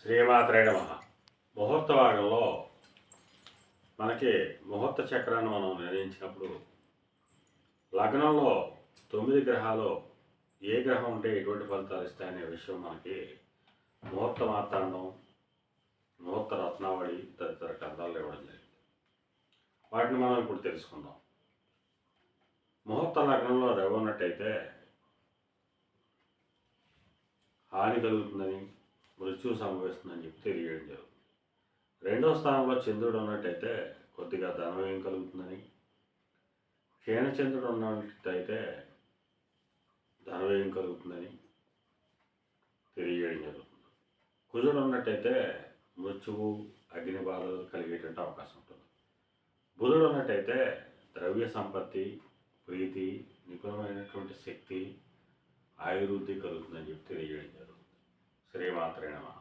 శ్రీమాత్రే నమః. ముహూర్త భాగంలో మనకి ముహూర్త చక్రాన్ని మనం నిర్ణయించినప్పుడు లగ్నంలో 9 గ్రహాలు ఏ గ్రహం ఉంటే ఎటువంటి ఫలితాలు ఇస్తాయనే విషయం మనకి ముహూర్త మార్తాండం, ముహూర్త రత్నావళి తదితర గ్రంథాలు ఇవ్వడం జరిగింది. వాటిని మనం ఇప్పుడు తెలుసుకుందాం. ముహూర్త లగ్నంలో రవి ఉన్నట్టయితే హాని కలుగుతుందని, మృత్యువు సంభవిస్తుందని చెప్పి తెలియజేయడం జరుగుతుంది. రెండవ స్థానంలో చంద్రుడు ఉన్నట్టయితే కొద్దిగా ధనవ్యయం కలుగుతుందని, క్షీణచంద్రుడు ఉన్నట్టయితే ధనవ్యయం కలుగుతుందని తెలియజేయడం జరుగుతుంది. కుజుడు ఉన్నట్టయితే మృత్యువు, అగ్ని బాధలు కలిగేటువంటి అవకాశం ఉంటుంది. బుధుడు ఉన్నట్టయితే ద్రవ్య సంపత్తి, ప్రీతి, నిపుణమైనటువంటి శక్తి, ఆయుర్వృద్ధి కలుగుతుందని చెప్పి తెలియజేయడం జరుగుతుంది. శ్రీమాత్రే నమః.